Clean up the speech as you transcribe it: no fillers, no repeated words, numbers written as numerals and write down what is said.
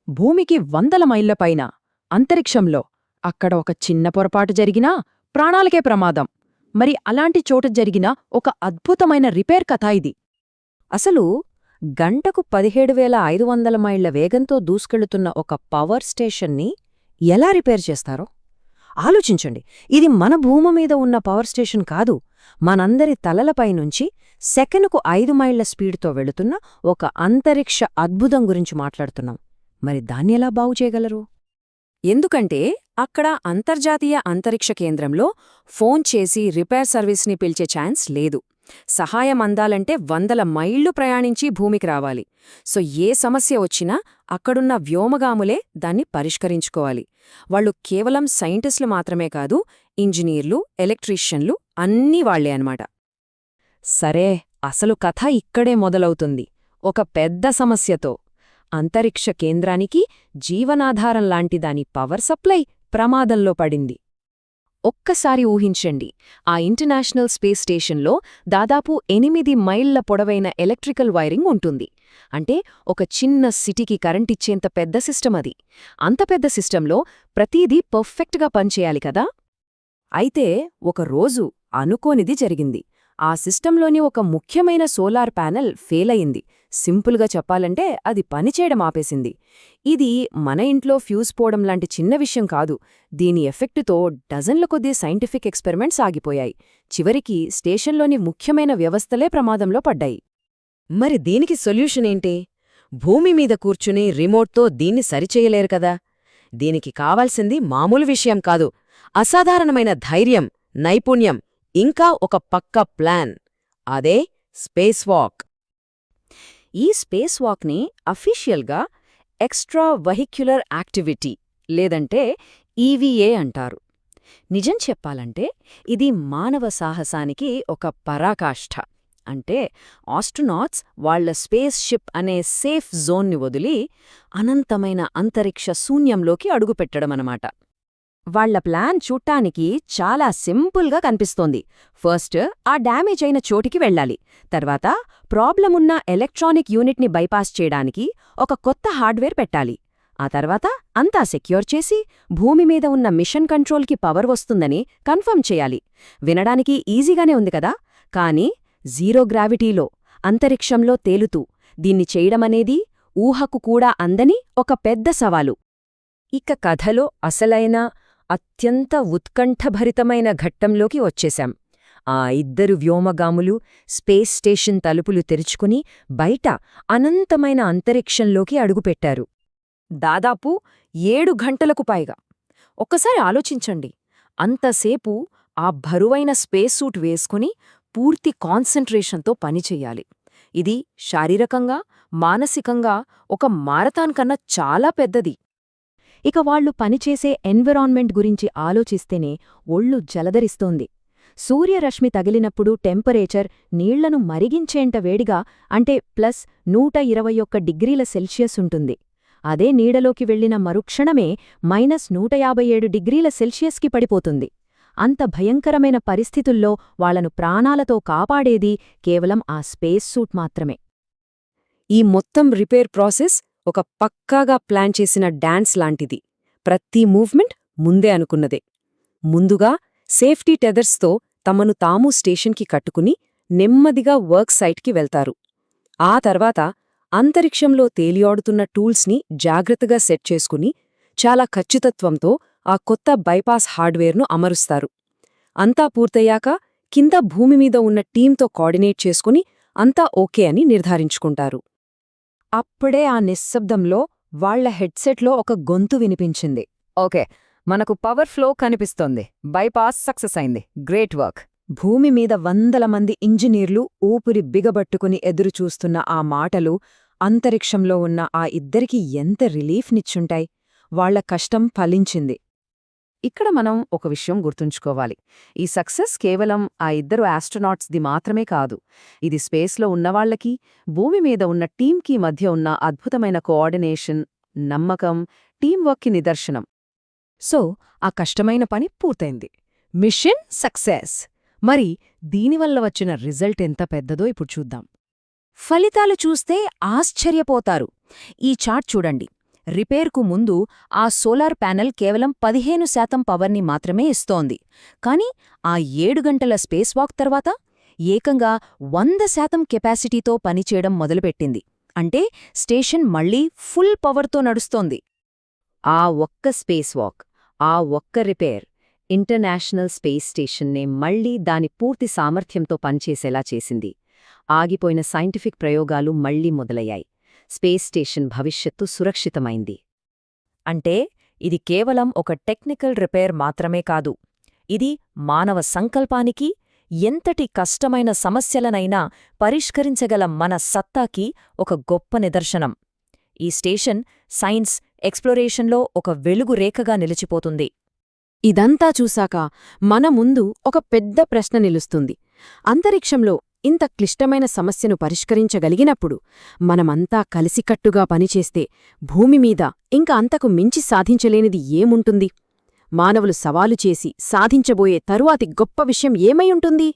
భూమికి 100 మైళ్ల పైన అంతరిక్షంలో అక్కడ ఒక చిన్న పొరపాటు జరిగినా ప్రాణాలకే ప్రమాదం. మరి అలాంటి చోట జరిగిన ఒక అద్భుతమైన రిపేర్ కథ ఇది. అసలు గంటకు 17,500 మైళ్ల వేగంతో దూసుకెళుతున్న ఒక పవర్ స్టేషన్ని ఎలా రిపేర్ చేస్తారో ఆలోచించండి. ఇది మన భూమి మీద ఉన్న పవర్ స్టేషన్ కాదు, మనందరి తలలపైనుంచి సెకనుకు 5 మైళ్ల స్పీడ్తో వెళుతున్న ఒక అంతరిక్ష అద్భుతం గురించి మాట్లాడుతున్నాం. మరి దాన్నెలా బాగుచేయగలరు? ఎందుకంటే అక్కడ అంతర్జాతీయ అంతరిక్ష కేంద్రంలో ఫోన్ చేసి రిపేర్ సర్వీస్ని పిలిచే ఛాన్స్ లేదు. సహాయం అందాలంటే 100 మైళ్లు ప్రయాణించి భూమికి రావాలి. సో ఏ సమస్య వచ్చినా అక్కడున్న వ్యోమగాములే దాన్ని పరిష్కరించుకోవాలి. వాళ్ళు కేవలం సైంటిస్టులు మాత్రమే కాదు, ఇంజనీర్లు, ఎలక్ట్రీషియన్లు అన్నీ వాళ్లే అన్నమాట. సరే, అసలు కథ ఇక్కడే మొదలవుతుంది. ఒక పెద్ద సమస్యతో. అంతరిక్ష కేంద్రానికి జీవనాధారం లాంటి దాని పవర్ సప్లై ప్రమాదంలో పడింది. ఒక్కసారి ఊహించండి, ఆ ఇంటర్నేషనల్ స్పేస్ స్టేషన్లో దాదాపు 8 మైళ్ల పొడవైన ఎలక్ట్రికల్ వైరింగ్ ఉంటుంది. అంటే ఒక చిన్న సిటీకి కరెంటిచ్చేంత పెద్ద సిస్టమ్ అది. అంత పెద్ద సిస్టంలో ప్రతీదీ పర్ఫెక్ట్గా పనిచేయాలి కదా. అయితే ఒకరోజు అనుకోనిది జరిగింది. ఆ సిస్టంలోని ఒక ముఖ్యమైన సోలార్ ప్యానెల్ ఫెయిల్ అయింది. సింపుల్గా చెప్పాలంటే అది పనిచేయడం ఆపేసింది. ఇది మన ఇంట్లో ఫ్యూజ్ పోవడం లాంటి చిన్న విషయం కాదు. దీని ఎఫెక్టుతో డజన్ల కొద్దీ సైంటిఫిక్ ఎక్స్పెరిమెంట్స్ ఆగిపోయాయి. చివరికి స్టేషన్లోని ముఖ్యమైన వ్యవస్థలే ప్రమాదంలో పడ్డాయి. మరి దీనికి సొల్యూషన్ ఏంటి? భూమి మీద కూర్చుని రిమోట్తో దీన్ని సరిచేయలేరు కదా. దీనికి కావాల్సింది మామూలు విషయం కాదు, అసాధారణమైన ధైర్యం, నైపుణ్యం, ఇంకా ఒక పక్కా ప్లాన్. అదే స్పేస్ వాక్. ఈ స్పేస్ వాక్ని అఫీషియల్గా ఎక్స్ట్రా వెహిక్యులర్ యాక్టివిటీ లేదంటే ఈవీఏ అంటారు. నిజం చెప్పాలంటే ఇది మానవ సాహసానికి ఒక పరాకాష్ఠ. అంటే ఆస్ట్రోనాట్స్ వాళ్ల స్పేస్ షిప్ అనే సేఫ్ జోన్ని వదిలి అనంతమైన అంతరిక్ష శూన్యంలోకి అడుగుపెట్టడమన్నమాట. వాళ్ల ప్లాన్ చూట్టానికి చాలా సింపుల్గా కనిపిస్తోంది. ఫస్ట్ ఆ డ్యామేజ్ అయిన చోటికి వెళ్ళాలి. తర్వాత ప్రాబ్లమున్న ఎలక్ట్రానిక్ యూనిట్ని బైపాస్ చేయడానికి ఒక కొత్త హార్డ్వేర్ పెట్టాలి. ఆ తర్వాత అంతా సెక్యూర్ చేసి భూమి మీద ఉన్న మిషన్ కంట్రోల్కి పవర్ వస్తుందని కన్ఫర్మ్ చేయాలి. వినడానికి ఈజీగానే ఉంది కదా, కానీ జీరో గ్రావిటీలో అంతరిక్షంలో తేలుతూ దీన్ని చేయడమనేది ఊహకు కూడా అందని ఒక పెద్ద సవాలు. ఇక కథలో అసలైన అత్యంత ఉత్కంఠభరితమైన ఘట్టంలోకి వచ్చేశాం. ఆ ఇద్దరు వ్యోమగాములు స్పేస్ స్టేషన్ తలుపులు తెరుచుకుని బయట అనంతమైన అంతరిక్షంలోకి అడుగుపెట్టారు. దాదాపు 7 గంటలకు పైగా. ఒక్కసారి ఆలోచించండి, అంతసేపు ఆ బరువైన స్పేస్ సూట్ వేసుకుని పూర్తి కాన్సంట్రేషన్తో పనిచెయ్యాలి. ఇది శారీరకంగా, మానసికంగా ఒక మారథాన్ కన్నా చాలా పెద్దది. ఇక వాళ్లు పనిచేసే ఎన్విరాన్మెంట్ గురించి ఆలోచిస్తేనే ఒళ్ళు జలదరిస్తోంది. సూర్యరశ్మి తగిలినప్పుడు టెంపరేచర్ నీళ్లను మరిగించేంత వేడిగా, అంటే +121 డిగ్రీల సెల్సియస్ ఉంటుంది. అదే నీడలోకి వెళ్లిన మరుక్షణమే -157 డిగ్రీల సెల్సియస్కి పడిపోతుంది. అంత భయంకరమైన పరిస్థితుల్లో వాళ్లను ప్రాణాలతో కాపాడేది కేవలం ఆ స్పేస్ సూట్ మాత్రమే. ఈ మొత్తం రిపేర్ ప్రాసెస్ ఒక పక్కాగా ప్లాన్ చేసిన డాన్స్ లాంటిది. ప్రతి మూవ్మెంట్ ముందే అనుకున్నదే. ముందుగా సేఫ్టీ టెదర్స్తో తమను తాము స్టేషన్కి కట్టుకుని నెమ్మదిగా వర్క్ సైట్కి వెళ్తారు. ఆ తర్వాత అంతరిక్షంలో తేలియాడుతున్న టూల్స్ని జాగ్రత్తగా సెట్ చేసుకుని చాలా ఖచ్చితత్వంతో ఆ కొత్త బైపాస్ హార్డ్వేర్ను అమరుస్తారు. అంతా పూర్తయ్యాక కింద భూమిమీద ఉన్న టీంతో కోఆర్డినేట్ చేసుకుని అంతా ఓకే అని నిర్ధారించుకుంటారు. అప్పుడే ఆ నిశ్శబ్దంలో వాళ్ల హెడ్సెట్లో ఒక గొంతు వినిపించింది. ఓకే, మనకు పవర్ ఫ్లో కనిపిస్తోంది, బైపాస్ సక్సెస్ అయింది, గ్రేట్ వర్క్. భూమి మీద 100 మంది ఇంజనీర్లు ఊపిరి బిగబట్టుకుని ఎదురుచూస్తున్న ఆ మాటలు అంతరిక్షంలో ఉన్న ఆ ఇద్దరికి ఎంత రిలీఫ్నిచ్చుంటాయి. వాళ్ల కష్టం ఫలించింది. ఇక్కడ మనం ఒక విషయం గుర్తుంచుకోవాలి. ఈ సక్సెస్ కేవలం ఆ ఇద్దరు ఆస్ట్రోనాట్స్ది మాత్రమే కాదు. ఇది స్పేస్లో ఉన్నవాళ్లకి, భూమి మీద ఉన్న టీంకి మధ్య ఉన్న అద్భుతమైన కోఆర్డినేషన్, నమ్మకం, టీంవర్క్కి నిదర్శనం. సో ఆ కష్టమైన పని పూర్తయింది. Mission success. మరి దీనివల్ల వచ్చిన రిజల్ట్ ఎంత పెద్దదో ఇప్పుడు చూద్దాం. ఫలితాలు చూస్తే ఆశ్చర్యపోతారు. ఈ చార్ట్ చూడండి. రిపేర్కు ముందు ఆ సోలార్ ప్యానెల్ కేవలం 15% పవర్ని మాత్రమే ఇస్తోంది. కాని ఆ 7 గంటల స్పేస్ వాక్ తర్వాత ఏకంగా 100% కెపాసిటీతో పనిచేయడం మొదలుపెట్టింది. అంటే స్టేషన్ మళ్లీ ఫుల్ పవర్తో నడుస్తోంది. ఆ ఒక్క స్పేస్ వాక్, ఆ ఒక్క రిపేర్ ఇంటర్నేషనల్ స్పేస్ స్టేషన్నే మళ్లీ దాని పూర్తి సామర్థ్యంతో పనిచేసేలా చేసింది. ఆగిపోయిన సైంటిఫిక్ ప్రయోగాలు మళ్లీ మొదలయ్యాయి. స్పేస్ స్టేషన్ భవిష్యత్తు సురక్షితమైంది. అంటే ఇది కేవలం ఒక టెక్నికల్ రిపేర్ మాత్రమే కాదు. ఇది మానవ సంకల్పానికి, ఎంతటి కష్టమైన సమస్యలనైనా పరిష్కరించగల మన సత్తాకి ఒక గొప్ప నిదర్శనం. ఈ స్టేషన్ సైన్స్ ఎక్స్ప్లోరేషన్లో ఒక వెలుగు రేఖగా నిలిచిపోతుంది. ఇదంతా చూశాక మన ముందు ఒక పెద్ద ప్రశ్న నిలుస్తుంది. అంతరిక్షంలో ఇంత క్లిష్టమైన సమస్యను పరిష్కరించగలిగినప్పుడు మనమంతా కలిసికట్టుగా పనిచేస్తే భూమిమీద ఇంక అంతకు మించి సాధించలేనిది ఏముంటుంది? మానవులు సవాలు చేసి సాధించబోయే తరువాతి గొప్ప విషయం ఏమై ఉంటుంది?